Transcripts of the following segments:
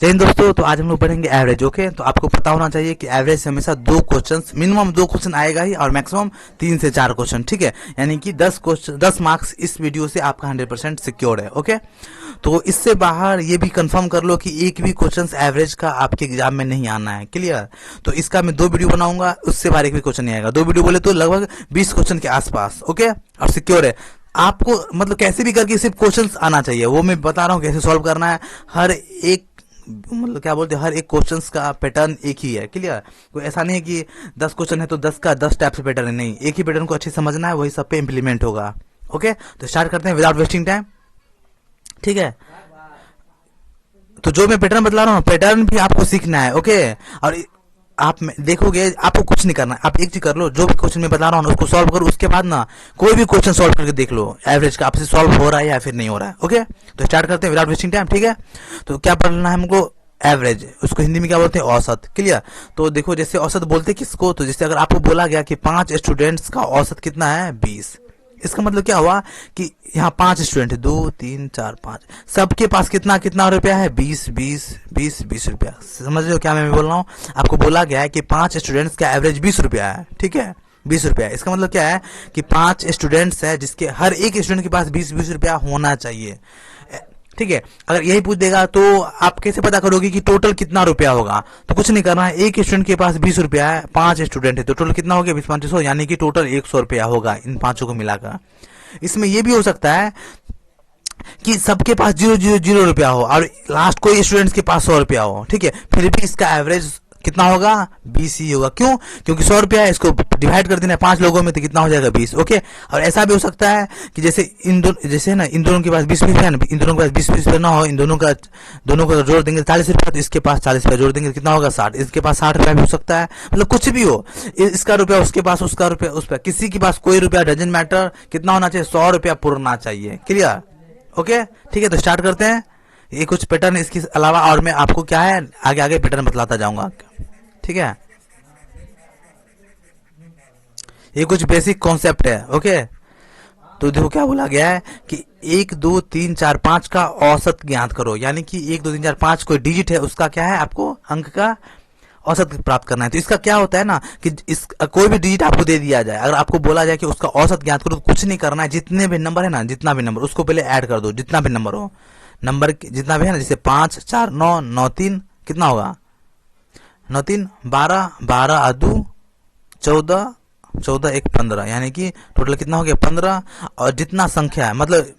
जय हिंद दोस्तों। तो आज हम लोग पढ़ेंगे एवरेज। ओके, तो आपको पता होना चाहिए कि एवरेज से हमेशा दो क्वेश्चन, मिनिमम दो क्वेश्चन आएगा ही, और मैक्सिमम 3 से 4 क्वेश्चन। ठीक है, यानी कि 10 मार्क्स इस वीडियो से आपका 100% सिक्योर है। ओके, तो इससे बाहर ये भी कंफर्म कर लो कि एक भी क्वेश्चन एवरेज का आपके एग्जाम में नहीं आना है। क्लियर? तो इसका मैं 2 वीडियो बनाऊंगा, उससे बाहर एक भी क्वेश्चन नहीं आएगा। 2 वीडियो बोले तो लगभग 20 क्वेश्चन के आसपास। ओके, और सिक्योर है आपको, मतलब कैसे भी करके सिर्फ क्वेश्चंस आना चाहिए। वो मैं बता रहा हूँ कैसे सॉल्व करना है। हर एक, मतलब क्या बोलते हैं, हर एक क्वेश्चंस का पैटर्न एक ही है। क्लियर? कोई ऐसा नहीं है कि 10 क्वेश्चन है तो 10 का 10 टाइप से पैटर्न है, नहीं, एक ही पैटर्न को अच्छे समझना है, वही सब पे इंप्लीमेंट होगा। ओके, तो स्टार्ट करते हैं विदाउट वेस्टिंग टाइम। ठीक है, तो जो मैं पैटर्न बतला रहा हूँ, पैटर्न भी आपको सीखना है। ओके, और आप देखोगे आपको कुछ नहीं करना है। आप एक चीज कर लो, जो भी क्वेश्चन मैं बता रहा हूँ उसको सॉल्व करो, उसके बाद ना कोई भी क्वेश्चन सॉल्व करके देख लो एवरेज का आपसे सॉल्व हो रहा है या फिर नहीं हो रहा है। ओके, तो स्टार्ट करते हैं विदाउट वेस्टिंग टाइम। ठीक है, तो क्या पढ़ना है हमको? एवरेज, उसको हिंदी में क्या बोलते हैं? औसत। क्लियर? तो देखो, जैसे औसत बोलते हैं किसको, तो जैसे अगर आपको बोला गया कि 5 स्टूडेंट्स का औसत कितना है? 20। इसका मतलब क्या हुआ कि यहाँ 5 स्टूडेंट है, 2 3 4 5, सबके पास कितना कितना रुपया है? 20 20 20 20 रुपया। समझ रहे हो क्या मैं बोल रहा हूँ? आपको बोला गया है कि 5 स्टूडेंट्स का एवरेज 20 रुपया है। ठीक है, 20 रुपया। इसका मतलब क्या है कि 5 स्टूडेंट्स है जिसके हर एक स्टूडेंट के पास 20 रुपया होना चाहिए। ठीक है, अगर यही पूछ देगा तो आप कैसे पता करोगे कि टोटल कितना रुपया होगा? तो कुछ नहीं करना है, एक स्टूडेंट के पास 20 रुपया है, 5 स्टूडेंट है, तो टोटल कितना हो गया? 20 5 100, यानी कि टोटल 100 रुपया होगा इन पांचों को मिलाकर। इसमें यह भी हो सकता है कि सबके पास 0 0 0 रुपया हो और लास्ट कोई स्टूडेंट्स के पास 100 रुपया हो। ठीक है, फिर भी इसका एवरेज कितना होगा? 20 ही होगा। क्यों? क्योंकि 100 रुपया है, इसको डिवाइड कर देना है 5 लोगों में, तो कितना हो जाएगा? 20। ओके, और ऐसा भी हो सकता है कि जैसे जैसे ना इन दोनों के पास 20 रुपया है ना, इन दोनों के पास 20 रुपया ना हो, इन दोनों का जोड़ देंगे 40 रुपया, तो इसके पास 40 रुपया जोड़ देंगे, कितना होगा? 60। इसके पास 60 रुपया भी हो सकता है, मतलब कुछ भी हो। इसका रुपया उसके पास, उसका रुपया उस पर, किसी के पास कोई रुपया डजेंट मैटर, कितना होना चाहिए? 100 रुपया पुरना चाहिए। क्लियर? ओके, ठीक है, तो स्टार्ट करते हैं। ये कुछ पैटर्न इसके अलावा, और मैं आपको क्या है आगे आगे पैटर्न बतलाता जाऊंगा। ठीक है, ये कुछ बेसिक कॉन्सेप्ट है। ओके, तो देखो क्या बोला गया है कि 1 2 3 4 5 का औसत ज्ञात करो, यानी कि 1 2 3 4 5 कोई डिजिट है, उसका क्या है, आपको अंक का औसत प्राप्त करना है। तो इसका क्या होता है ना कि इस कोई भी डिजिट आपको दे दिया जाए, अगर आपको बोला जाए कि उसका औसत ज्ञात करो, तो कुछ नहीं करना है, जितने भी नंबर है ना, जितना भी नंबर, उसको पहले ऐड कर दो। जितना भी नंबर हो, नंबर जितना भी है ना, जैसे 5 4 9 9 3, कितना होगा? 9 3 12 12 अदू 14 14 1 15, यानी कि टोटल कितना हो गया? 15। और जितना संख्या है, मतलब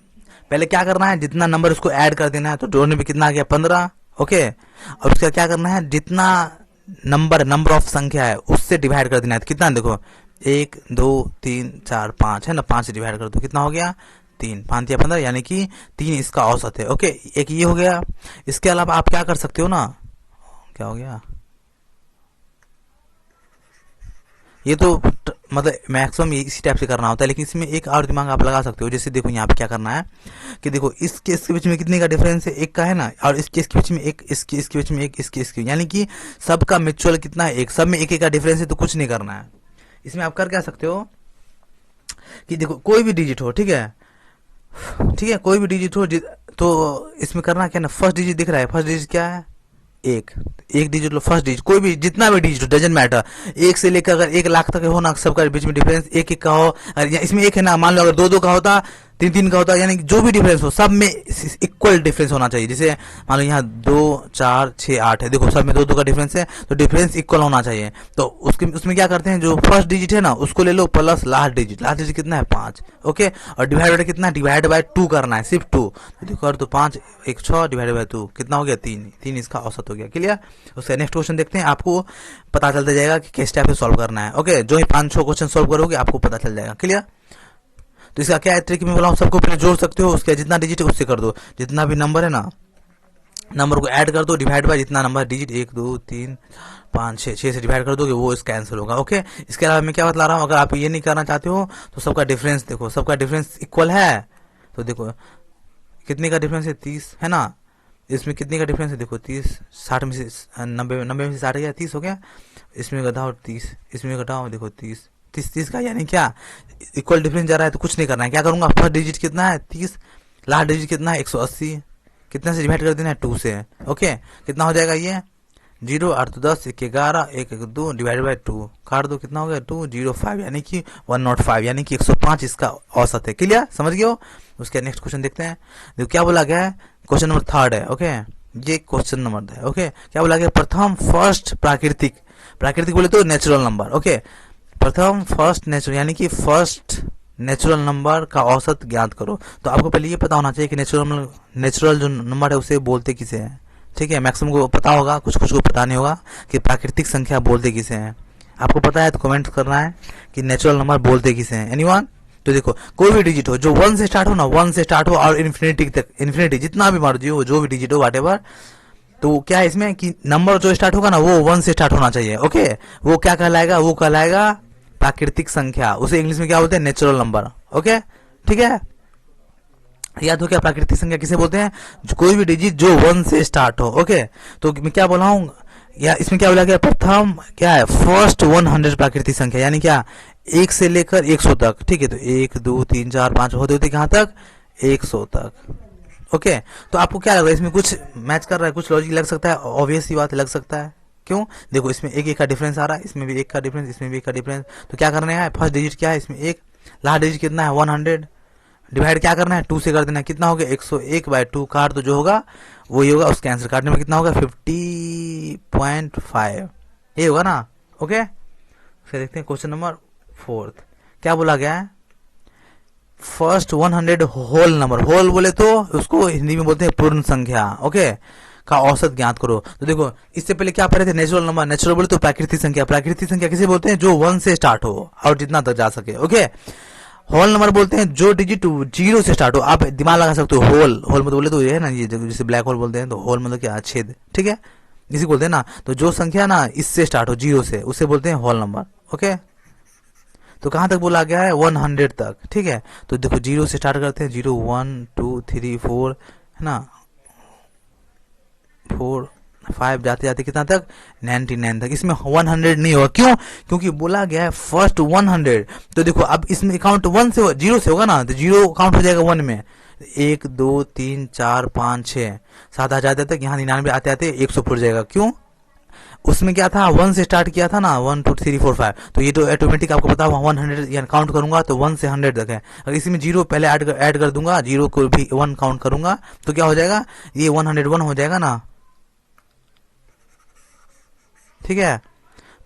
पहले क्या करना है, जितना नंबर उसको ऐड कर देना है, तो जोड़ने में कितना आ गया? 15। ओके, और उसका क्या करना है, जितना नंबर ऑफ संख्या है उससे डिवाइड कर देना है, तो कितना? देखो 1 2 3 4 5 है ना, 5 से डिवाइड कर दो, कितना हो गया? 3 5 या 15, यानी कि 3 इसका औसत है। ओके, एक ये हो गया। इसके अलावा आप क्या कर सकते हो ना, क्या हो गया, ये तो मतलब मैक्सिमम इसी टाइप से करना होता है, लेकिन इसमें एक और दिमाग आप लगा सकते हो। जैसे देखो यहाँ पे क्या करना है कि देखो इसके इसके बीच में कितने का डिफरेंस है? एक का है ना, और इसके इसके बीच में एक, इसके बीच में एक, इसके, यानी कि सबका म्यूचुअल कितना है? एक। सब में एक एक का डिफरेंस है, तो कुछ नहीं करना है। इसमें आप कर क्या सकते हो कि देखो कोई भी डिजिट हो, ठीक है, ठीक है, कोई भी डिजिट हो, तो इसमें करना क्या ना, फर्स्ट डिजिट दिख रहा है, फर्स्ट डिजिट क्या है? एक। एक डिजिट लो, फर्स्ट डिजिट, कोई भी जितना भी डिजिट डजेंट मैटर, 1 से लेकर अगर 1 लाख तक हो ना, सबका बीच में डिफरेंस 1 1 का हो। अगर इसमें 1 है ना, मान लो अगर 2 2 का होता, 3 3 का होता, यानी कि जो भी डिफरेंस हो सब में इक्वल डिफरेंस होना चाहिए। जैसे मान लो यहाँ 2 4 6 8 है, देखो सब में 2 2 का डिफरेंस है, तो डिफरेंस इक्वल होना चाहिए। तो उसमें क्या करते हैं, जो फर्स्ट डिजिट है ना उसको ले लो plus last digit. Last digit कितना है? 5। ओके, और डिवाइड बाय कितना? डिवाइड बाय 2 करना है, सिर्फ 2। तो देखो, तो 5 1 6 डिवाइड बाय 2 कितना हो गया? 3। 3 इसका औसत हो गया। क्लियर? उसका नेक्स्ट क्वेश्चन देखते हैं, आपको पता चलता जाएगा कि किस टाइप से सॉल्व करना है। ओके, जो ही 5 6 क्वेश्चन सॉल्व करोगे आपको पता चल जाएगा। क्लियर? तो इसका क्या है ट्रिक में बोला हूँ, सबको पहले जोड़ सकते हो, उसके जितना डिजिट है उससे कर दो, जितना भी नंबर है ना, नंबर को ऐड कर दो, डिवाइड बाय जितना नंबर डिजिट, 1 2 3 5 6, 6 से डिवाइड कर दोगे, वो इसका आंसर होगा। ओके, इसके अलावा मैं क्या बता रहा हूँ, अगर आप ये नहीं करना चाहते हो तो सबका डिफरेंस देखो, सबका डिफरेंस इक्वल है, तो देखो कितने का डिफरेंस है? 30 है ना। इसमें कितने का डिफरेंस है? देखो 30, 60 में से 90 में से 60 गया, 30 हो गया। इसमें घटाओ 30, इसमें घटाओ, देखो 30 30 30 का, यानी क्या इक्वल डिफरेंस जा रहा है, तो कुछ नहीं करना है। क्या करूंगा, फर्स्ट डिजिट कितना है? 30, लास्ट डिजिट कितना है? 180, कितने से डिवाइड कर देना है, 2 से। ओके, कितना हो जाएगा ये 0 8 तो 10 1 11 1 1 2 डिवाइड बाई 2 काट दो, कितना हो गया 2 0 5 यानी कि 105 यानी कि 105 इसका औसत है। क्लियर, समझ गए हो। उसके नेक्स्ट क्वेश्चन देखते हैं। देखो क्या बोला गया है, क्वेश्चन नंबर 3 है। ओके, ये क्वेश्चन नंबर है। ओके, क्या बोला गया, प्रथम फर्स्ट प्राकृतिक, प्राकृतिक बोले तो नेचुरल नंबर। ओके, प्रथम फर्स्ट नेचुरल यानी कि फर्स्ट नेचुरल नंबर का औसत ज्ञात करो। तो आपको पहले ये पता होना चाहिए कि नेचुरल जो नंबर है उसे बोलते किसे हैं। ठीक है, मैक्सिमम को पता होगा, कुछ कुछ को पता नहीं होगा कि प्राकृतिक संख्या बोलते किसे हैं। आपको पता है तो कमेंट करना है कि नेचुरल नंबर बोलते किसे हैं। एनीवन। तो देखो कोई भी डिजिट हो जो 1 से स्टार्ट हो ना, 1 से स्टार्ट हो और इन्फिनिटी तक, इन्फिनिटी जितना भी मर्जी हो, जो भी डिजिट हो व्हाटएवर, तो क्या है इसमें कि नंबर जो स्टार्ट होगा ना वो 1 से स्टार्ट होना चाहिए। ओके, वो क्या कहलाएगा, वो कहलाएगा प्राकृतिक संख्या। उसे इंग्लिश में क्या बोलते हैं, नेचुरल नंबर। ओके, ठीक है, याद हो क्या, प्राकृतिक संख्या किसे बोलते हैं, कोई भी डिजिट जो 1 से स्टार्ट हो। ओके, तो मैं क्या बोला हूँ, या इसमें क्या बोला गया, प्रथम क्या है, फर्स्ट 100 प्राकृतिक संख्या यानी क्या 1 से लेकर 100 तक। ठीक है, तो 1 2 3 4 5 होते होते कहाँ तक, 100 तक। ओके, तो आपको क्या लग रहा है, इसमें कुछ मैच कर रहा है, कुछ लॉजिक लग सकता है, ऑब्वियस सी बात लग सकता है। क्यों, देखो इसमें एक का डिफरेंस आ रहा है, इसमें भी 1 का डिफरेंस, इसमें भी 1 का डिफरेंस। तो क्या करना है, फर्स्ट डिजिट क्या है इसमें 1, लास्ट डिजिट कितना है 100, डिवाइड क्या करना है 2 से कर देना है, कितना हो गया 101/2 काट तो जो होगा वही होगा, उसके आंसर काटने में कितना होगा 50.5, ये होगा ना। ओके, फिर देखते हैं क्वेश्चन नंबर 4। क्या बोला गया है, फर्स्ट 100 होल नंबर, होल बोले तो उसको हिंदी में बोलते हैं पूर्ण संख्या। ओके, का औसत ज्ञात करो। तो देखो इससे पहले क्या पढ़े थे, नेचुरल नंबर, नेचुरल बोले तो प्राकृतिक संख्या, प्राकृतिक संख्या किसे बोलते हैं, जो 1 से स्टार्ट हो और जितना तक जा सके। ओके, होल नंबर बोलते हैं जो डिजिट 0 से स्टार्ट हो। आप दिमाग लगा सकते हो, होल होल मतलब बोले तो ये है ना, ये जैसे ब्लैक होल बोलते हैं, तो होल मतलब क्या, छेद। ठीक है, इसी बोलते हैं ना, तो जो संख्या ना इससे स्टार्ट हो 0 से, उसे बोलते हैं होल नंबर। ओके, तो कहां तक बोला गया है, 100 तक। ठीक है, तो देखो 0 से स्टार्ट करते हैं, 0 1 2 3 4 है ना, 4 5 जाते जाते कितना तक 99 तक। इसमें 100 नहीं होगा, क्यों, क्योंकि बोला गया है फर्स्ट 100। तो देखो अब इसमें काउंट 1 से 0 से होगा ना, तो 0 काउंट हो जाएगा 1 में, 1 2 3 4 5 6 7 आ जाते तक, यहाँ 99 आते आते 100 फुट जाएगा। क्यों, उसमें क्या था 1 से स्टार्ट किया था ना, 1 2 3 4 5, तो ये तो ऑटोमेटिक आपको पता होगा 100 यानी काउंट करूंगा तो 1 से 100 तक है। अगर इसी में 0 पहले ऐड कर दूंगा, 0 को भी 1 काउंट करूंगा, तो क्या हो जाएगा, ये 101 हो जाएगा ना। ठीक है,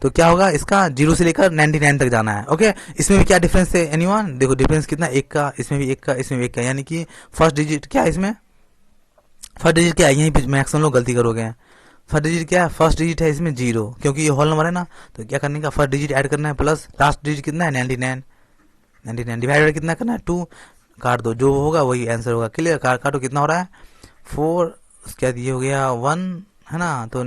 तो क्या होगा, इसका 0 से लेकर 99 तक जाना है। ओके, इसमें भी क्या डिफरेंस है एनीवन, देखो डिफरेंस कितना, 1 का, इसमें भी 1 का, इसमें भी 1 का, यानी कि फर्स्ट डिजिट क्या है, इसमें फर्स्ट डिजिट क्या है, यहीं पे मैक्सिमम लोग गलती करोगे। फर्स्ट डिजिट क्या है, फर्स्ट डिजिट है इसमें 0, क्योंकि ये होल नंबर है ना, तो क्या करने का, फर्स्ट डिजिट ऐड करना है प्लस लास्ट डिजिट कितना है 99 डिवाइड कितना करना है 2, काट दो, जो होगा वही आंसर होगा। क्लियर, काटो, कितना हो रहा है 4, उसके बाद ये हो गया 1 है ना, तो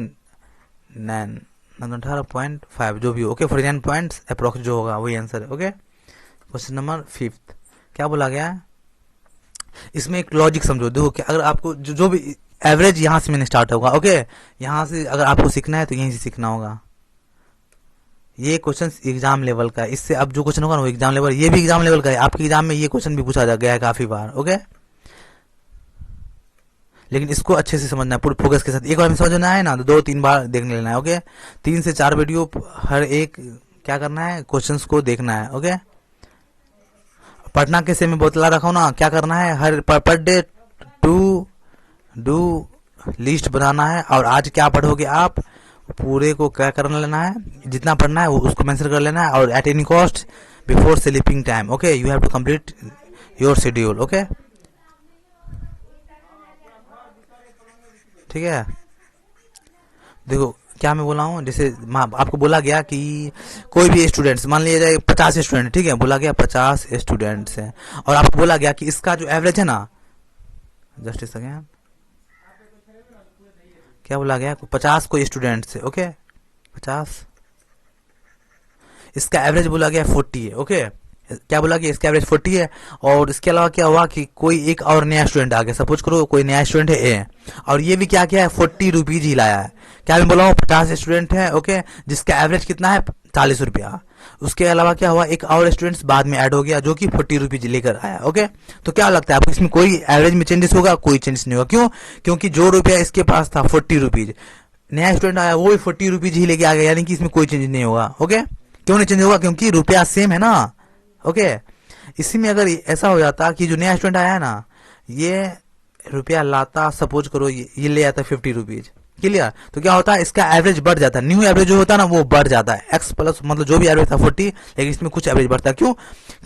18.5 जो भी हो। ओके, 49 पॉइंट्स अप्रोक्स जो होगा वही आंसर है। ओके, क्वेश्चन नंबर 5 क्या बोला गया है, इसमें एक लॉजिक समझो। देखो कि अगर आपको जो भी एवरेज यहां से मैंने स्टार्ट होगा। ओके, यहां से अगर आपको सीखना है तो यहीं से सीखना होगा। ये क्वेश्चन एग्जाम लेवल का है, इससे अब जो क्वेश्चन होगा ना वो एग्जाम लेवल, ये भी एग्जाम लेवल का है, आपके एग्जाम में ये क्वेश्चन भी पूछा जा गया है काफी बार। ओके, लेकिन इसको अच्छे से समझना है, पूरे फोकस के साथ। एक बार में समझना है ना तो 2-3 बार देखने लेना है। ओके, 3 से 4 वीडियो हर एक क्या करना है, क्वेश्चंस को देखना है। ओके, पढ़ना कैसे मैं बतला रखा हूं ना, क्या करना है, हर पर डे डू लिस्ट बनाना है, और आज क्या पढ़ोगे आप पूरे को क्या करना लेना है, जितना पढ़ना है वो उसको मेंशन कर लेना है, और at any cost before sleeping time. Okay, you have to complete your schedule. Okay, ठीक है, देखो क्या मैं बोला हूँ, जैसे आपको बोला गया कि कोई भी स्टूडेंट्स, मान लिया जाए 50 स्टूडेंट, ठीक है, बोला गया 50 स्टूडेंट्स हैं, और आपको बोला गया कि इसका जो एवरेज है ना, जस्ट सेकेंड, क्या बोला गया 50 कोई स्टूडेंट्स है। ओके, 50, इसका एवरेज बोला गया 40 है। ओके, क्या बोला कि इसका एवरेज 40 है, और इसके अलावा क्या हुआ कि कोई एक और नया स्टूडेंट आ गया, सपोज करो कोई नया स्टूडेंट है ए, और ये भी क्या किया है 40 रुपीज ही लाया है। क्या मैं बोला हूँ 50 स्टूडेंट है। ओके, जिसका एवरेज कितना है 40 रुपया, उसके अलावा क्या हुआ, एक और स्टूडेंट्स बाद में ऐड हो गया जो कि 40 रुपीज लेकर आया। ओके, तो क्या लगता है आपको इसमें कोई एवरेज में चेंजेस होगा? कोई चेंजेस नहीं होगा। क्यों? क्योंकि जो रुपया इसके पास था 40 रुपीज, नया स्टूडेंट आया वो भी 40 रुपीज ही लेके आ गया, यानी कि इसमें कोई चेंज नहीं होगा। ओके, क्यों नहीं चेंज होगा? क्योंकि रुपया सेम है ना। ओके, इसी में अगर ऐसा हो जाता कि जो नया स्टूडेंट आया है ना, ये रुपया लाता, सपोज करो ये ले आता 50 रुपीज, क्लियर, तो क्या होता है इसका एवरेज बढ़ जाता है। न्यू एवरेज जो होता है ना वो बढ़ जाता है, एक्स प्लस मतलब जो भी एवरेज था 40, लेकिन इसमें कुछ एवरेज बढ़ता है। क्यों?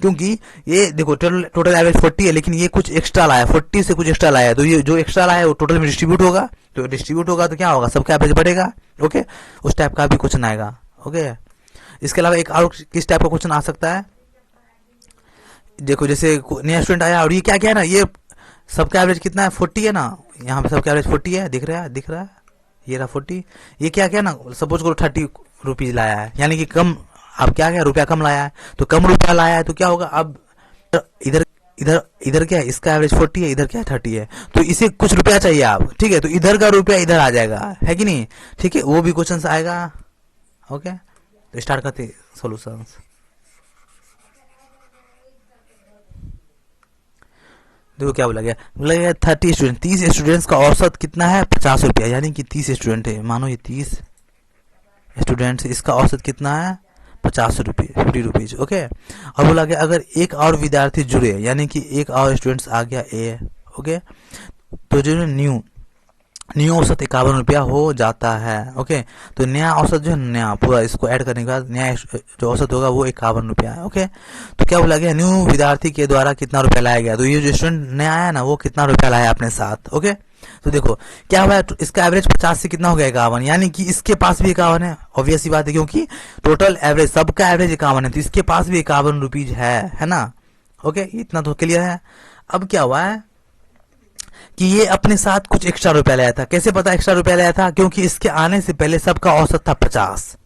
क्योंकि ये देखो टोटल एवरेज 40 है, लेकिन ये कुछ एक्स्ट्रा लाया, 40 से कुछ एक्स्ट्रा लाया, तो ये जो एक्स्ट्रा लाया वो टोटल में डिस्ट्रीब्यूट होगा, तो डिस्ट्रीब्यूट होगा तो क्या होगा, सबका एवरेज बढ़ेगा। ओके, उस टाइप का भी क्वेश्चन आएगा। ओके, इसके अलावा एक और किस टाइप का क्वेश्चन आ सकता है, देखो जैसे नया स्टूडेंट आया और ये क्या है ना, ये सबका एवरेज कितना है 40 है ना, यहाँ पे सबका एवरेज 40 है, दिख रहा है, ये रहा 40, ये क्या ना, सपोज करो 30 रुपीज लाया है, यानी कि कम, अब क्या रुपया कम लाया है, तो कम रुपया लाया है तो क्या होगा, अब इधर इधर इधर क्या है, इसका एवरेज 40 है, इधर क्या है 30 है, तो इसे कुछ रुपया चाहिए आप, ठीक है, तो इधर का रुपया इधर आ जाएगा, है कि नहीं, ठीक है, वो भी क्वेश्चन आएगा। ओके, तो स्टार्ट करते सॉल्यूशंस। देखो क्या बोला गया 30 स्टूडेंट, 30 स्टूडेंट्स का औसत कितना है 50 रुपया, यानी कि 30 स्टूडेंट है, मानो ये 30 स्टूडेंट्स, इसका औसत कितना है 50 रुपीज। ओके, और बोला गया अगर एक और विद्यार्थी जुड़े, यानी कि एक और स्टूडेंट्स आ गया ए, ओके, तो जो न्यू औसत 51 रुपया हो जाता है। ओके, तो नया औसत जो है, नया पूरा इसको ऐड करने के बाद नया जो औसत होगा वो 51 रुपया है। ओके, तो क्या बोला गया, न्यू विद्यार्थी के द्वारा कितना रुपया लाया गया, तो ये जो स्टूडेंट नया आया ना वो कितना रुपया लाया अपने साथ। ओके, तो देखो क्या हुआ, इसका एवरेज 50 से कितना हो गया 51, यानी कि इसके पास भी 51 है, ऑब्वियस सी बात है, क्योंकि टोटल एवरेज सबका एवरेज 51 है, तो इसके पास भी 51 रुपीज है ना। ओके, इतना तो क्लियर है। अब क्या हुआ है कि ये अपने साथ कुछ एक्स्ट्रा रुपया लाया था। कैसे पता एक्स्ट्रा रुपया लाया था? क्योंकि इसके आने से पहले सबका औसत था 50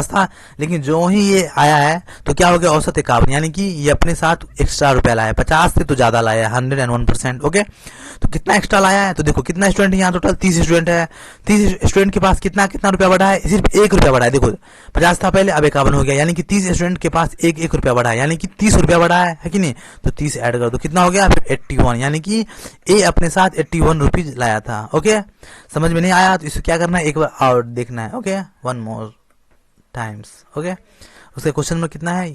था, लेकिन जो ही ये आया है तो क्या हो गया, औसत 51, यानी कि ये अपने साथ एक्स्ट्रा रुपया लाया, 50 से तो ज्यादा लाया, 101%। ओके, तो कितना एक्स्ट्रा लाया है, तो देखो कितना स्टूडेंट है यहाँ, टोटल 30 स्टूडेंट है, 30 स्टूडेंट के पास कितना रुपया बढ़ा है, सिर्फ 1 रुपया बढ़ा है। देखो 50 था पहले, अब 51 हो गया, यानी कि 30 स्टूडेंट के पास एक रुपया बढ़ा है, यानी कि 30 रुपया बढ़ा है कि नहीं, तो 30 ऐड कर दो, कितना हो गया फिर 81, यानी कि ए अपने साथ 81 रुपीज लाया था। ओके, समझ में नहीं आया तो इसे क्या करना है, एक बार और देखना है। Okay, 1 more times. ओके, उसके क्वेश्चन में कितना है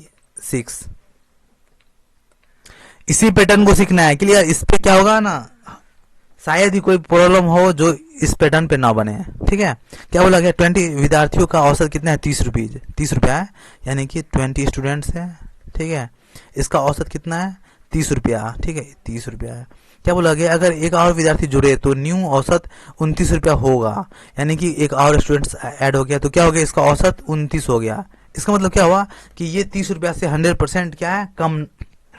6, इसी पैटर्न को सीखना है, क्लियर। इस पे क्या होगा ना, शायद ही कोई प्रॉब्लम हो जो इस पैटर्न पे ना बने, ठीक है। क्या बोला गया, 20 विद्यार्थियों का औसत कितना है 30 रुपया है, यानी कि 20 स्टूडेंट्स है, ठीक है, इसका औसत कितना है 30 रुपया, ठीक है, 30 रुपया है। क्या बोला गया, अगर एक और विद्यार्थी जुड़े तो न्यू औसत 29 रुपया होगा, यानी कि एक और स्टूडेंट्स ऐड हो गया तो क्या हो गया, इसका औसत 29 हो गया। इसका मतलब क्या हुआ कि ये 30 रुपया से 100% क्या है, कम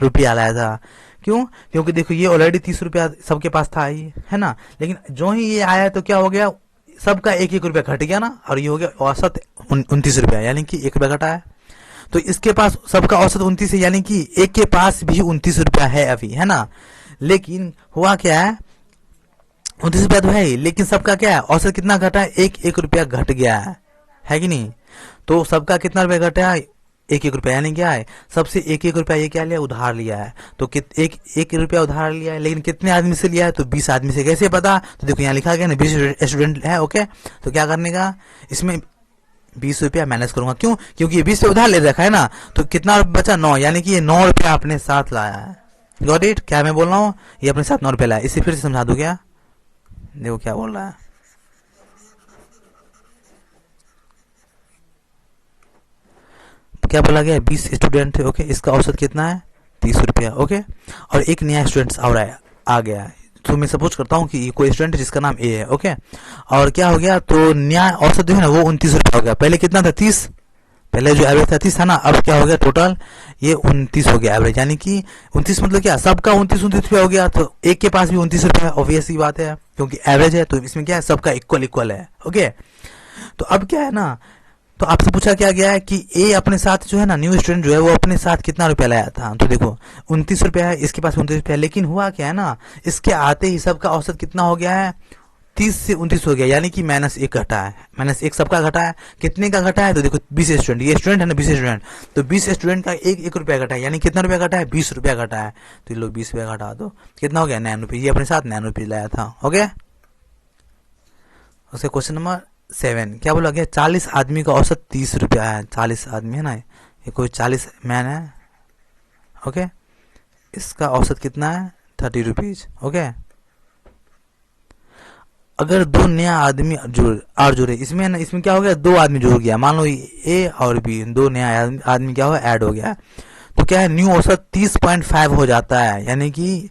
रुपया लाया था। क्यों? क्योंकि देखो ये ऑलरेडी 30 रुपया सबके पास था ही, है ना, लेकिन जो ही ये आया तो क्या हो गया, सबका 1 रुपया घट गया ना, और ये हो गया औसत 29 रुपया, यानी कि 1 रुपया घटा है। तो इसके पास सबका औसत 29 है, यानी कि एक के पास भी 29 रुपया है अभी, है ना, लेकिन हुआ क्या है, 29 रुपया तो है ही, लेकिन सबका क्या है, औसत कितना घटा है, 1 रुपया घट गया है कि नहीं। तो सबका कितना रुपया घटा है, 1 रुपया, यानी क्या है, सबसे 1 रुपया ये क्या लिया, उधार लिया है। तो एक रुपया उधार लिया है, लेकिन कितने आदमी से लिया है, तो 20 आदमी से। कैसे पता, तो देखो यहाँ लिखा गया ना 20 स्टूडेंट है। ओके, तो क्या करने का, इसमें 20 रुपया मैनेज करूंगा। क्यों? क्योंकि ये 20 से उधार ले रखा है ना, तो कितना बचा 9, यानी कि ये 9 रुपया अपने साथ लाया है। Got it? क्या मैं बोल रहा हूँ, ये अपने साथ 9 रुपया लाया। इसे फिर से समझा दो क्या, देखो क्या बोल रहा है, क्या बोला गया, 20 स्टूडेंट है। ओके, इसका औसत कितना है 30 रुपया। ओके, और एक नया स्टूडेंट और आ गया है, तो मैं सपोज करता हूँ कि कोई स्टूडेंट है जिसका नाम ए है। ओके, और क्या हो गया, तो नया औसत जो है ना वो 29 रुपया हो गया। पहले कितना था 30, पहले जो एवरेज था 30 था ना, अब क्या हो गया, टोटल ये 29 हो गया एवरेज, यानी कि 29 मतलब क्या, सबका 29 रुपया हो गया, तो एक के पास भी 29 रुपया, ऑब्वियस ही बात है, क्योंकि एवरेज है, तो इसमें क्या है, सबका इक्वल है। ओके, तो अब क्या है ना, तो आपसे पूछा क्या गया है कि ए अपने साथ जो है ना, न्यू स्टूडेंट जो है वो अपने साथ कितना रुपया लाया था, तो देखो 29 रुपया है, इसके पास 29 रुपया, लेकिन हुआ क्या है ना, इसके आते ही सबका औसत कितना हो गया है 30 से 29 हो गया, यानी कि -1 घटा है। -1 सबका घटा है, कितने का घटा है? तो देखो 20 स्टूडेंट, ये स्टूडेंट है ना 20 स्टूडेंट, तो 20 स्टूडेंट का एक रुपया घटा है, यानी कितना रुपया घटा है? 20 रुपया घटा है। तो ये लो 20 रुपया घटा दो, कितना हो गया? 9 रुपये। ये अपने साथ 9 रुपये लाया था। ओके, उसके क्वेश्चन नंबर 7 क्या बोला गया? 40 आदमी का औसत 30 रुपया है। 40 आदमी है ना, ये कोई 40 मैन है। ओके, इसका औसत कितना है? 30 रुपीज। ओके, अगर दो नया आदमी जुड़े, इसमें ना, इसमें क्या हो गया? 2 आदमी जुड़ गया, मान लो ए और बी, 2 नया आदमी क्या हुआ? ऐड हो गया। तो क्या है? न्यू औसत 30.5 हो जाता है, यानी कि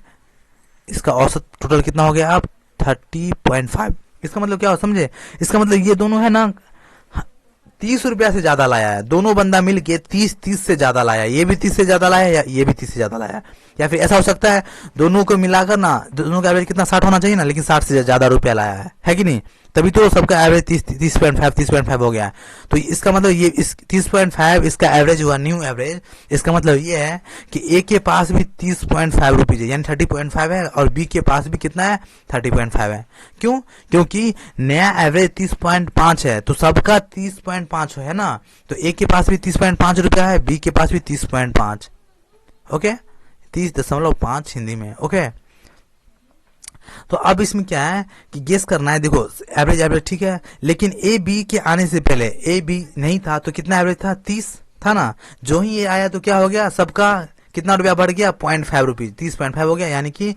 इसका औसत टोटल कितना हो गया? अब 30.5। इसका मतलब क्या हो, समझे? इसका मतलब ये दोनों है ना 30 रुपया से ज्यादा लाया है, दोनों बंदा मिल के 30 से ज्यादा लाया, ये भी 30 से ज्यादा लाया या ये भी 30 से ज्यादा लाया। या फिर ऐसा हो सकता है दोनों को मिलाकर ना, दोनों का एवरेज कितना 60 होना चाहिए ना, लेकिन 60 से ज्यादा रुपया लाया है कि नहीं? तभी तो सबका एवरेज 30.5 हो गया। तो इसका मतलब ये इस 30.5 इसका एवरेज हुआ, न्यू एवरेज। इसका मतलब ये है कि ए के पास भी 30.5 रुपीज है, यानी 30.5 है, और बी के पास भी कितना है? 30.5 है। क्यों? क्योंकि नया एवरेज 30.5 है, तो सबका 30.5 है ना, तो ए के पास भी 30.5 रुपया है, बी के पास भी 30.5। ओके, 30.5 हिंदी में। ओके, तो अब इसमें क्या है कि गेस करना है। देखो एवरेज ठीक है, लेकिन ए बी के आने से पहले ए बी नहीं था, तो कितना एवरेज था? 30 था ना। जो ही ये आया तो क्या हो गया? सबका कितना रुपया बढ़ गया? 0.5 रुपीज, 30.5 हो गया, यानी कि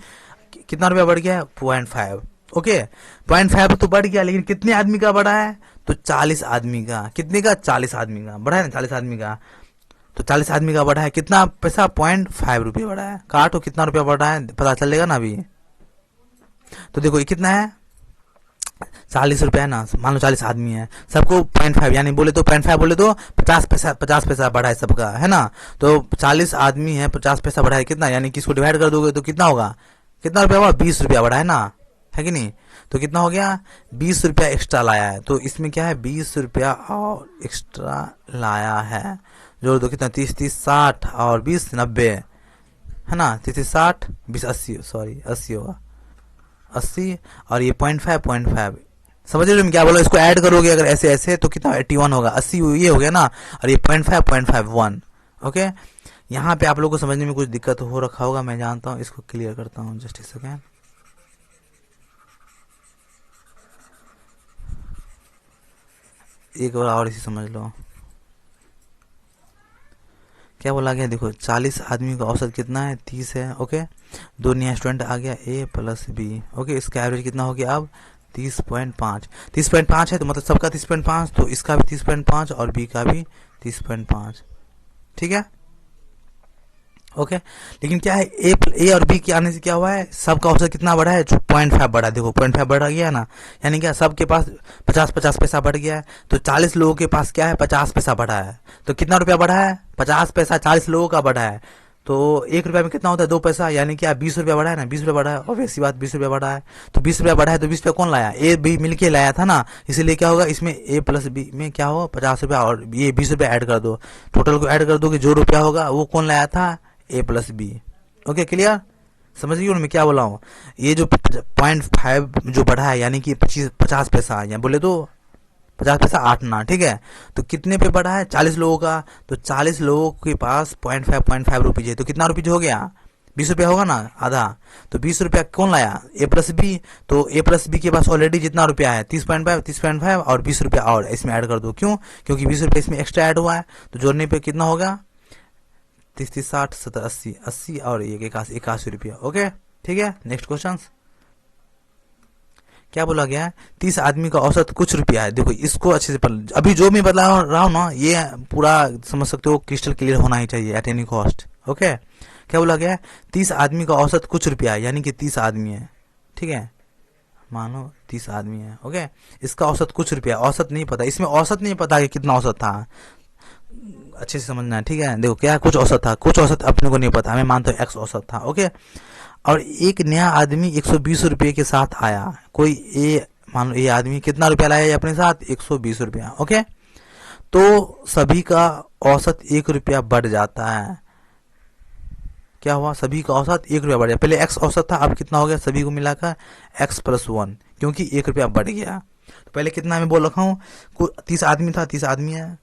कितना रुपया बढ़ गया? 0.5। ओके, 0.5 तो बढ़ गया, लेकिन कितने आदमी का बढ़ा है? तो 40 आदमी का। कितने का? 40 आदमी का बढ़ा है ना, 40 आदमी का। तो 40 आदमी का बढ़ा है, कितना पैसा? 0.5 रुपये बढ़ा है। काटो कितना रुपया बढ़ा है, पता चलेगा ना अभी। तो देखो ये कितना है? 40 रुपया है ना, मान लो 40 आदमी है, सबको 0.5, यानी बोले तो 0.5 बोले तो 50 पैसा बढ़ा है सबका, है ना। तो 40 आदमी है, 50 पैसा बढ़ा है, कितना? यानी कि इसको डिवाइड कर दोगे तो कितना होगा? कितना रुपया हुआ? 20 रुपया बढ़ा है ना, है कि नहीं? तो कितना हो गया? 20 रुपया एक्स्ट्रा लाया है। तो इसमें क्या है? 20 रुपया और एक्स्ट्रा लाया है। जोड़ दो, कितना? 30 60 और 20 90, है ना। 30 60 20 80, सॉरी 80 होगा, 80 और ये 0.5 समझ रहे हो मैं क्या बोला? इसको ऐड करोगे अगर ऐसे ऐसे तो कितना? 81 होगा। 80 ये हो गया ना, और ये 0.5 1। ओके, यहाँ पे आप लोगों को समझने में कुछ दिक्कत हो रखा होगा, मैं जानता हूँ। इसको क्लियर करता हूँ, जस्ट एक सेकेंड। एक बार और इसे समझ लो क्या बोला गया। देखो 40 आदमी का औसत कितना है? 30 है। ओके, 2 नया स्टूडेंट आ गया, ए प्लस बी। ओके, इसका एवरेज कितना हो गया अब? 30.5। 30.5 है तो मतलब सबका 30.5, तो इसका भी 30.5 और बी का भी 30.5। ठीक है। ओके, लेकिन क्या है? ए और बी के आने से क्या हुआ है? सबका औसत कितना बढ़ा है? 0.5 बढ़ा है। देखो 0.5 बढ़ा गया ना, यानी क्या सबके पास 50 पैसा बढ़ गया है। तो 40 लोगों के पास क्या है? 50 पैसा बढ़ा है। तो कितना रुपया बढ़ा है? 50 पैसा 40 लोगों का बढ़ा है। तो 1 रुपया में कितना होता है? 2 पैसा, यानी क्या 20 रुपया बढ़ा है ना। 20 रुपया बढ़ा है, ऑब्वियसली बात 20 रुपया बढ़ा है। तो 20 रुपया बढ़ा है, तो 20 रुपया कौन लाया? ए बी मिलके लाया था ना, इसीलिए क्या होगा इसमें? ए प्लस बी में क्या होगा? 50 रुपया और ये 20 रुपया ऐड कर दो, टोटल को ऐड कर दो कि जो रुपया होगा वो कौन लाया था? ए प्लस बी। Okay, clear? समझ गई मैं क्या बोला हूँ? ये जो 0.5 जो बढ़ा है, यानी कि 50 पैसा, या बोले तो 50 पैसा 8 ना, ठीक है। तो कितने पे बढ़ा है? 40 लोगों का। तो 40 लोगों के पास 0.5 रुपीज है, तो कितना रुपीज हो गया? 20 रुपया होगा ना, आधा। तो 20 रुपया कौन लाया? ए प्लस बी। तो ए प्लस बी के पास ऑलरेडी जितना रुपया है 30.5 और 20 रुपया और इसमें ऐड कर दो। क्यों? क्योंकि 20 रुपया इसमें एक्स्ट्रा ऐड हुआ है, तो जोड़ने पे कितना होगा? 30 60 70 80 80 और ये 81 रुपया। ओके, ठीक है। नेक्स्ट क्वेश्चन क्या बोला गया है? 30 आदमी का औसत कुछ रुपया है। देखो इसको अच्छे से अभी जो मैं बता रहा हूँ ना, ये पूरा समझ सकते हो, क्रिस्टल क्लियर होना ही चाहिए एट एनी कॉस्ट। ओके, क्या बोला गया है? 30 आदमी का औसत कुछ रुपया है, यानी कि 30 आदमी है, ठीक है। मानो 30 आदमी है। ओके, इसका औसत कुछ रुपया, औसत नहीं पता, इसमें औसत नहीं पता कि कितना औसत था, अच्छे से समझना है, ठीक है। देखो क्या कुछ औसत था, कुछ औसत अपने को नहीं पता, मैं मानता हूँ एक्स औसत था। ओके, और एक नया आदमी 120 रुपये के साथ आया। कोई ए, मान लो ये आदमी कितना रुपया लाया अपने साथ? 120 रुपया। ओके, तो सभी का औसत 1 रुपया बढ़ जाता है। क्या हुआ, सभी का औसत 1 रुपया बढ़ गया। पहले x औसत था, अब कितना हो गया सभी को मिलाकर x+1, क्योंकि 1 रुपया बढ़ गया। तो पहले कितना मैं बोल रखा हूँ, 30 आदमी था, 30 आदमी है,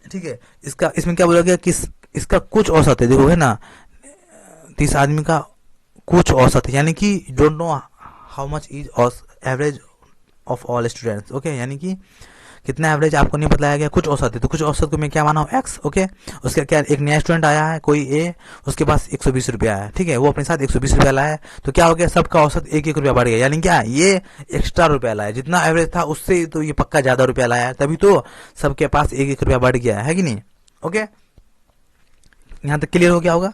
ठीक है। इसका इसमें क्या बोला गया कि इसका कुछ औसत है, देखो है ना, 30 आदमी का कुछ औसत है, यानी कि don't know how much is average of all students, okay, यानी कि कितना एवरेज आपको नहीं बताया गया, कुछ औसत है। तो कुछ औसत को मैं क्या माना हूँ x, ओके। उसका क्या, एक नया स्टूडेंट आया है कोई a, उसके पास 120 रुपया है, ठीक है, वो अपने साथ 120 रुपया लाया है। तो क्या हो गया, सबका औसत 1-1 रुपया बढ़ गया, यानी क्या ये एक्स्ट्रा रुपया लाया, जितना एवरेज था उससे तो ये पक्का ज्यादा रुपया लाया है, तभी तो सबके पास 1-1 रुपया बढ़ गया है कि नहीं, ओके। यहाँ तक क्लियर हो गया होगा,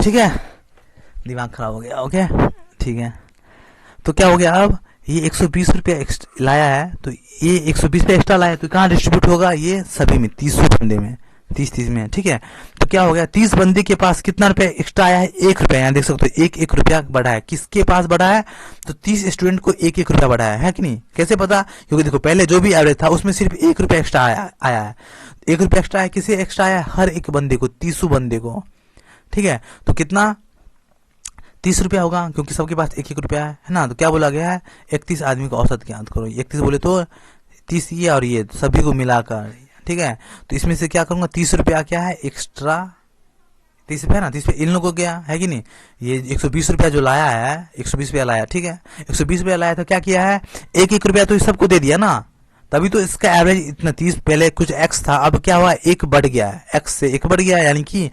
ठीक है, दिमाग खराब हो गया, ओके, ठीक है। तो क्या हो गया, अब ये 120 रुपया लाया है, तो ये 120 रुपया एक्स्ट्रा लाया है, तो कहाँ डिस्ट्रीब्यूट होगा, ये सभी में 30 बंदे में, 30 में, ठीक है। तो क्या हो गया, 30 बंदे के पास कितना रुपया एक्स्ट्रा आया है, 1 रुपया, यहाँ देख सकते हो 1-1 रुपया बढ़ा है, किसके पास बढ़ा है, तो 30 स्टूडेंट को 1-1 रुपया बढ़ा है कि नहीं। कैसे पता, क्योंकि देखो पहले जो भी एवरेज था उसमें सिर्फ 1 रुपया एक्स्ट्रा आया है, 1 रुपया एक्स्ट्रा है, किसे एक्स्ट्रा आया, हर एक बंदे को, 30 बंदे को, ठीक है। तो कितना, 30 रुपया होगा, क्योंकि सबके पास 1-1 रुपया है ना। तो क्या बोला गया है, 31 आदमी का औसत ज्ञात करो। 31 बोले तो 30 ये और ये सभी को मिलाकर, ठीक है। तो इसमें से क्या करूंगा, 30 रुपया क्या है एक्स्ट्रा, 30 रुपया ना, 30 रुपया इन लोगों को गया है कि नहीं। ये 120 रुपया जो लाया है, 120 रुपया लाया, ठीक है, 120 रुपया लाया, तो क्या किया है, 1-1 रुपया तो सबको दे दिया ना, तभी तो इसका एवरेज इतना 30, पहले कुछ x था, अब क्या हुआ, 1 बढ़ गया है, x से 1 बढ़ गया, यानी कि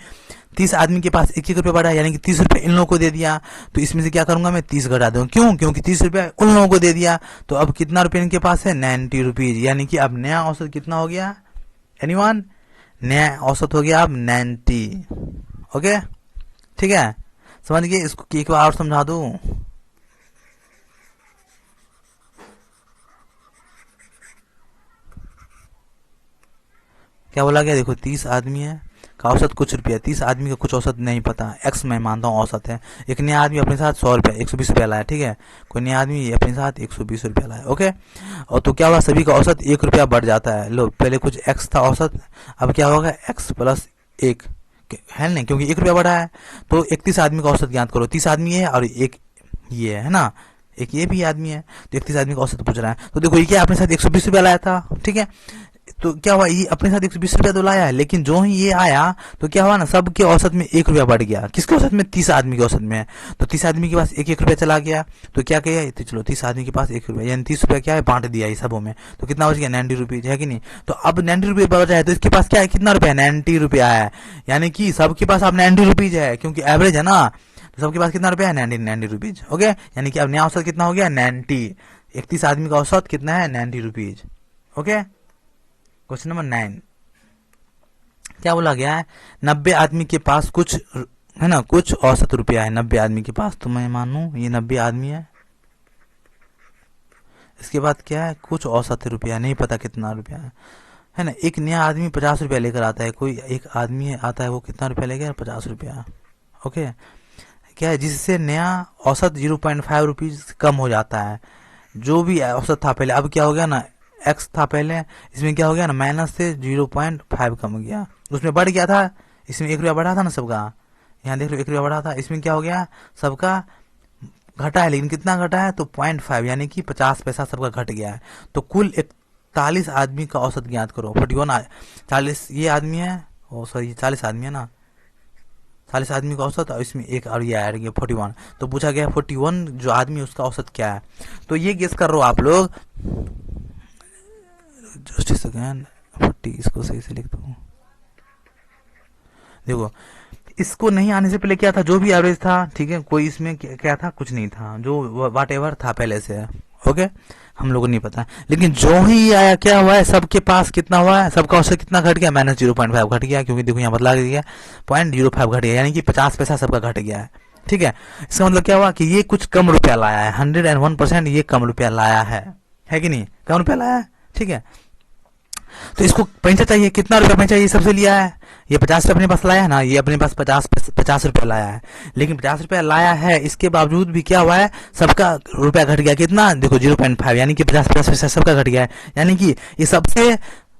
30 आदमी के पास 1-1 रुपया बढ़ा, यानी कि 30 रुपया इन लोगों को दे दिया। तो इसमें से क्या करूंगा मैं, 30 घटा दूंगा, क्यों, क्योंकि 30 रुपया उन लोगों को दे दिया। तो अब कितना रुपया इनके पास है, 90 रुपीज, यानी कि अब नया औसत कितना हो गया, एनीवन, नया औसत हो गया अब 90, ओके, ठीक है। समझ गए, इसको एक बार और समझा दूं, क्या बोला गया, देखो 30 आदमी है का औसत कुछ रुपया, 30 आदमी का कुछ औसत नहीं पता, x मैं मानता हूँ औसत है। एक नया आदमी अपने साथ 100 रुपया 120 रुपया लाया, ठीक है, कोई नया आदमी अपने साथ 120 रुपया लाया, ओके। और तो क्या हुआ, सभी का औसत 1 रुपया बढ़ जाता है। लो पहले कुछ x था औसत, अब क्या होगा, x+1 है नहीं, क्योंकि 1 रुपया बढ़ा है। तो 31 आदमी का औसत ज्ञात करो, 30 आदमी है और एक ये है ना, एक ये भी आदमी है, तो 31 आदमी का औसत पूछ रहा है। तो देखो ये क्या अपने साथ 120 रुपया लाया था, ठीक है। तो क्या हुआ, ये अपने साथ 120 रुपया तो लाया है, लेकिन जो ही ये आया तो क्या हुआ ना, सबके औसत में 1 रुपया बढ़ गया, किसके औसत में, 30 आदमी के औसत में। तो 30 आदमी के पास 1-1 रुपया चला गया, तो क्या किया, तो चलो 30 आदमी के पास 1 रुपया, यानी 30 रुपया क्या है, बांट दिया ये सबों में, तो कितना बच गया, 90 रुपीज, है कि नहीं। तो अब 90 रुपये बढ़ जाए, तो इसके पास क्या है, कितना रुपया, 90 रुपया है, यानी कि सबके पास अब 90 रुपीज है, क्योंकि एवरेज है ना, तो सबके पास कितना रुपया है, 90 रुपीज, ओके। यानी कि अब नया औसत कितना हो गया, 90, 31 आदमी का औसत कितना है, 90 रुपीज, ओके। क्वेश्चन नंबर 9, क्या बोला गया है, 90 आदमी के पास कुछ है ना, कुछ औसत रुपया है 90 आदमी के पास। तो मैं मानू ये 90 आदमी है, इसके बाद क्या है, कुछ औसत रुपया, नहीं पता कितना रुपया है ना। एक नया आदमी 50 रुपया लेकर आता है, कोई एक आदमी आता है, वो कितना रुपया लेकर, 50 रुपया, ओके। क्या है, जिससे नया औसत 0.5 रुपीज कम हो जाता है, जो भी औसत था पहले, अब क्या हो गया ना, x था पहले, इसमें क्या हो गया ना, माइनस से 0.5 कम हो गया, उसमें बढ़ गया था, इसमें 1 रुपया बढ़ा था ना सबका, यहाँ देख लो 1 रुपया बढ़ा था, इसमें क्या हो गया, सबका घटा है, लेकिन कितना घटा है, तो 0.5, यानी कि 50 पैसा सबका घट गया है। तो कुल 41 आदमी का औसत ज्ञात करो, 41, 40 ये आदमी है, ओ सॉरी 40 आदमी है ना, 40 आदमी का औसत, और इसमें एक और ये ऐड गया 41। तो पूछा गया 41 जो आदमी उसका औसत क्या है। तो ये गेस कर रहे हो आप लोग, जस्ट सेकेंड, 40 इसको सही से लिख दो। देखो इसको नहीं आने से पहले क्या था, जो भी एवरेज था, ठीक है, कोई इसमें क्या था, कुछ नहीं था, जो वाट एवर था पहले से, ओके, हम लोगों को नहीं पता। लेकिन जो ही आया क्या हुआ है, सबके पास कितना हुआ है, सबका औसत कितना घट गया, -0.5 घट गया, क्योंकि देखो यहाँ बदला गया 0.05 घट गया, यानी कि 50 पैसा सबका घट गया है, ठीक है। इसका मतलब क्या हुआ कि ये कुछ कम रुपया लाया है, 101% ये कम रुपया लाया है कि नहीं, कम रुपया लाया है, ठीक है। तो इसको पैसा चाहिए, कितना रुपया पैसा ये सबसे लिया है, ये 50 रुपया अपने पास लाया है ना, ये अपने पास 50 रुपया लाया है, लेकिन 50 रुपया लाया है, इसके बावजूद भी क्या हुआ है, सबका रुपया घट गया, कितना, देखो 0.5, यानी कि 50 पैसा सबका घट गया है, यानी कि ये सबसे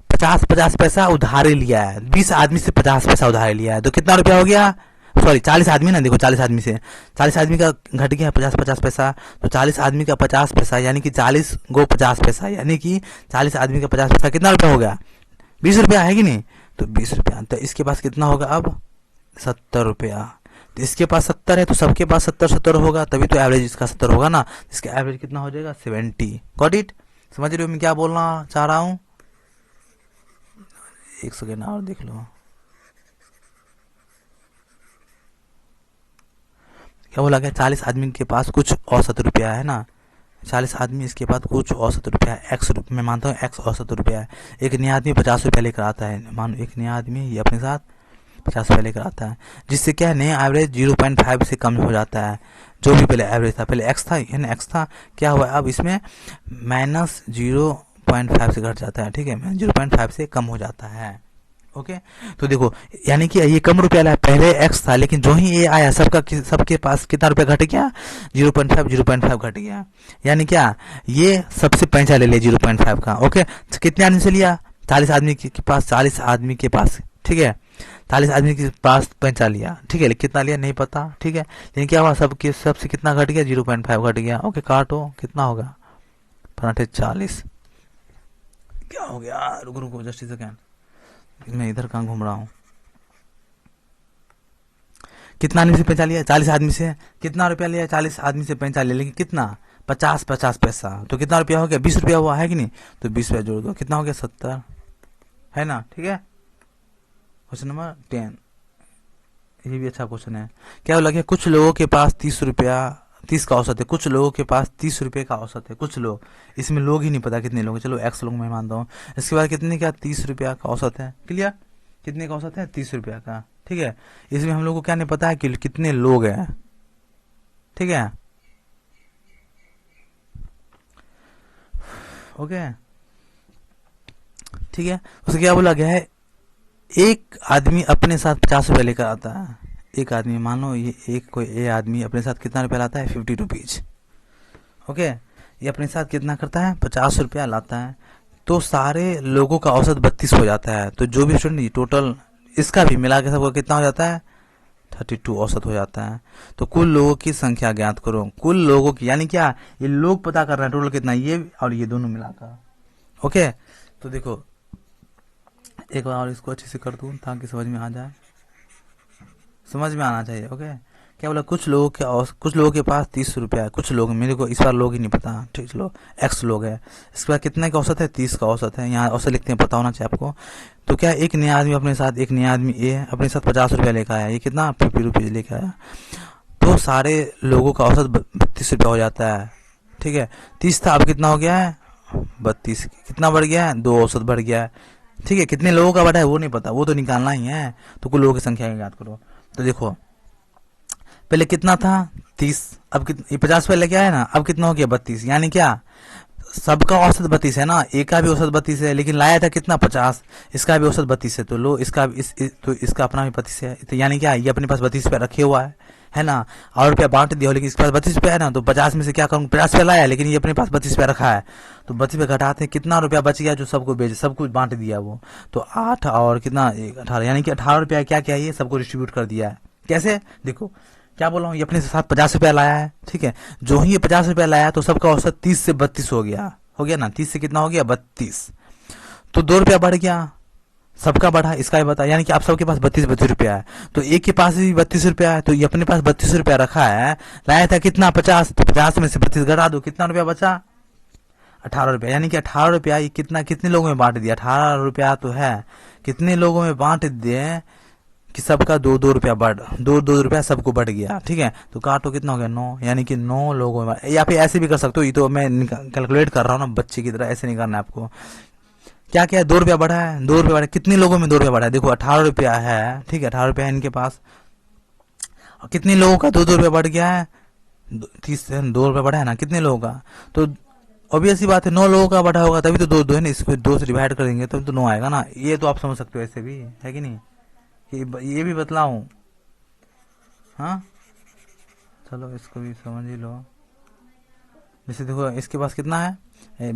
50 पैसा उधारे लिया है, 20 आदमी से 50 पैसा उधारे लिया है, तो कितना रुपया हो गया, सॉरी 40 आदमी ना, देखो 40 आदमी से 40 आदमी का घट गया 50 पैसा, तो 40 आदमी का 50 पैसा यानी कि 40 गो 50 पैसा, यानी कि 40 आदमी का 50 पैसा कितना रुपया हो गया, 20 रुपया है कि नहीं, तो 20 रुपया। तो इसके पास कितना होगा अब 70 रुपया। तो इसके पास 70 है तो सबके पास 70 होगा, तभी तो एवरेज इसका 70 होगा ना। इसका एवरेज कितना हो जाएगा 70। Got it? समझ रहे हो मैं क्या बोलना चाह रहा हूँ? एक सेकेंड और देख लो, क्या बोला गया, 40 आदमी के पास कुछ औसत रुपया है ना, 40 आदमी इसके पास कुछ औसत रुपया है, एक्स रुपया, मैं मानता हूँ एक्स औसत रुपया है। एक नया आदमी 50 रुपया लेकर आता है, मानो एक नया आदमी ये अपने साथ 50 रुपया लेकर आता है, जिससे क्या है नया एवरेज 0.5 से कम हो जाता है। जो भी पहले एवरेज था, पहले एक्स था, यानी एक्स था, क्या हुआ अब इसमें माइनस 0.5 से घट जाता है, ठीक है, 0.5 से कम हो जाता है। ओके तो देखो यानी कि ये कम रुपया लाया, पहले एक्स था लेकिन जो ही ये आया सबके पास कितना रुपया घट गया 0.5 घट गया, यानी क्या ये सबसे पैसा ले ले 0.5 का। ओके तो कितने आदमी से लिया, 40 आदमी के पास, 40 आदमी के पास, ठीक है, 40 आदमी के पास पैसा लिया, ठीक है, कितना लिया नहीं पता, ठीक है, लेकिन क्या हुआ सबसे कितना घट गया 0.5 घट गया। ओके काटो कितना होगा 40, क्या हो गया, रुको जस्ट सेकेंड, मैं इधर कहाँ घूम रहा हूँ। कितना आदमी से पैसा लिया, 40 आदमी से कितना रुपया लिया, 40 आदमी से पैसा लिया, लेकिन कितना 50 पैसा, तो कितना रुपया हो गया 20 रुपया हुआ है कि नहीं, तो 20 रुपया जोड़ दो, कितना हो गया 70, है ना, ठीक है। क्वेश्चन नंबर 10, ये भी अच्छा क्वेश्चन है। क्या बोला गया, कुछ लोगों के पास 30 का औसत है, कुछ लोगों के पास 30 रुपये का औसत है, कुछ लोग, इसमें लोग ही नहीं पता कितने लोग, चलो एक्स लोग मैं मानता हूँ। इसके बाद कितने का 30 रुपया का औसत है, क्लियर, कितने का औसत है 30 रुपया का, ठीक है। इसमें हम लोग को क्या नहीं पता है कि कितने लोग हैं, ठीक है, ओके ठीक है। उसके क्या बोला गया है, एक आदमी अपने साथ 50 रुपये लेकर आता है, एक आदमी, मानो ये कोई आदमी अपने साथ कितना रुपया लाता है 50 रुपीज, ओके, ये अपने साथ कितना करता है 50 रुपया लाता है, तो सारे लोगों का औसत 32 हो जाता है। तो जो भी स्टूडेंट टोटल इसका भी मिला के सबका कितना हो जाता है 32 औसत हो जाता है। तो कुल लोगों की संख्या ज्ञात करो, कुल लोगों की, यानी क्या ये लोग पता कर रहे हैं टोटल कितना, ये और ये दोनों मिलाकर। ओके तो देखो एक बार और इसको अच्छे से कर दूं ताकि समझ में आ जाए, समझ में आना चाहिए। ओके क्या बोला, कुछ लोगों के पास 30 रुपया है, कुछ लोग, मेरे को इस बार लोग ही नहीं पता, ठीक, चलो एक्स लोग है। इसके बाद कितने का औसत है 30 का औसत है, यहाँ औसत लिखते हैं, पता होना चाहिए आपको। तो क्या एक नया आदमी अपने साथ, एक नया आदमी ए अपने साथ 50 रुपया लेकर आया, ये कितना 50 रुपीज लेकर आया, तो सारे लोगों का औसत 32 रुपया हो जाता है, ठीक है। 30 था अब कितना हो गया है 32, कितना बढ़ गया है 2 औसत बढ़ गया है, ठीक है। कितने लोगों का बढ़ा है वो नहीं पता, वो तो निकालना ही है, तो कुल लोगों की संख्या याद करो। तो देखो पहले कितना था 30, अब ये 50 रुपये लेके आया ना, अब कितना हो गया 32, यानी क्या सबका औसत 32 है ना, एक का भी औसत 32 है, लेकिन लाया था कितना 50, इसका भी औसत 32 है, तो लो इसका तो इसका अपना भी 32 है, तो यानी क्या ये अपने पास 32 रुपया रखे हुआ है ना, और रुपया बांट दिया, लेकिन इसके पास 32 रुपया है ना, तो 50 में से क्या करूँ 50 रुपया लाया, लेकिन ये अपने पास 32 रुपया रखा है, तो 32 रुपया घटाते हैं, कितना रुपया बच गया जो सबको सब कुछ बांट दिया वो, तो 8 और कितना 18, यानी कि 18 रुपया क्या क्या ये सबको डिस्ट्रीब्यूट कर दिया है। कैसे, देखो क्या बोल रहा हूँ, ये अपने साथ 50 रुपया लाया है, ठीक है, जो ही ये 50 रुपया लाया तो सबका औसत 30 से 32 हो गया ना, 30 से कितना हो गया 32, तो 2 रुपया बढ़ गया, सबका बढ़ा, इसका भी बता, यानी कि आप सबके पास 32 रुपया है, तो एक के पास भी 32 रुपया है, तो ये अपने पास 32 रुपया रखा है, लाया था कितना 50, तो 50 में से 32 घटा दो, कितना रुपया बचा 18 रुपया, यानी कि 18 रुपया ये कितने लोगों में बांट दिया, 18 रुपया तो है, कितने लोगों में बांट दिए कि सबका 2 रुपया बढ़, 2 रुपया सबको बढ़ गया, ठीक है। तो काटो कितना हो गया 9, यानी कि 9 लोगों में, या फिर ऐसे भी कर सकते हो, ये तो मैं कैलकुलेट कर रहा हूँ ना बच्चे की तरह, ऐसे नहीं करना है आपको। क्या क्या है 2 रुपया बढ़ा है, 2 रुपया बढ़ा, कितने लोगों में 2 रुपया बढ़ा है, देखो 18 रुपया है, ठीक है, 18 रुपया है इनके पास, और कितने लोगों का 2 रुपया बढ़ गया है, 30 2 रुपया बढ़ा है ना, कितने लोगों का, तो ऑब्वियस ही बात है 9 लोगों का बढ़ा होगा, तभी तो दो है ना, इसको 2 से डिवाइड करेंगे तभी तो 9 आएगा ना, ये तो आप समझ सकते हो ऐसे भी, है कि नहीं, ये भी बतलाऊं, हाँ चलो इसको भी समझ ही लो। जैसे देखो इसके पास कितना है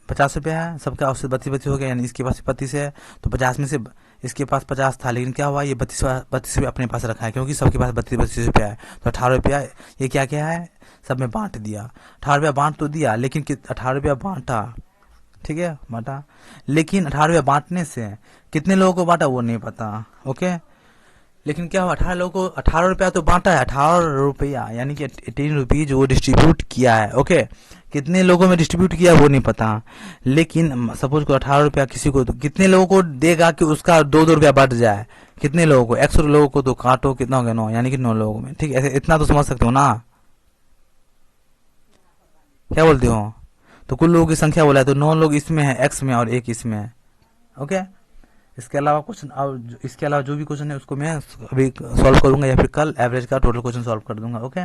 50 रुपया है, सबका औसत 32 हो गया, यानी इसके पास 32 है तो 50 में से इसके पास 50 था, लेकिन क्या हुआ ये 32 रुपये अपने पास रखा है क्योंकि सबके पास 32 रुपया है। तो 18 रुपया ये क्या क्या है, सब में बांट दिया। 18 रुपया बांट तो दिया, लेकिन 18 रुपया बांटा, ठीक है बांटा, लेकिन 18 रुपया बांटने से कितने लोगों को बांटा वो नहीं पता। ओके, लेकिन क्या हुआ, 18 लोगों को 18 रुपया तो बांटा है, 18 रुपया यानी कि 18 रुपीज वो डिस्ट्रीब्यूट किया है। ओके, कितने लोगों में डिस्ट्रीब्यूट किया वो नहीं पता, लेकिन सपोज को 18 रुपया किसी को, तो कितने लोगों को देगा कि उसका 2-2 रुपया बढ़ जाए, कितने लोगों को, 100 लोगों को तो काटो कितना हो गया 9, यानी कि 9 लोगों में। ठीक है, ऐसे इतना तो समझ सकते हो ना, क्या बोलते हो। तो कुल लोगों की संख्या बोला है तो 9 लोग इसमें है, एक्स में, और 1 इसमें है। ओके, इसके अलावा क्वेश्चन, अब इसके अलावा जो भी क्वेश्चन है उसको मैं अभी सॉल्व करूंगा या फिर कल एवरेज का टोटल क्वेश्चन सॉल्व कर दूंगा। ओके,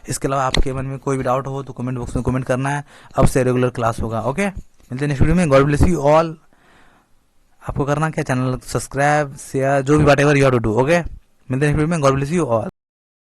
इसके अलावा आपके मन में कोई भी डाउट हो तो कमेंट बॉक्स में कमेंट करना है, अब से रेगुलर क्लास होगा। ओके, मिलते हैं नेक्स्ट वीडियो में। God bless you all. आपको करना क्या, चैनल सब्सक्राइब शेयर जो भी whatever you have to do. Okay, मिलते हैं नेक्स्ट वीडियो में। God bless you all.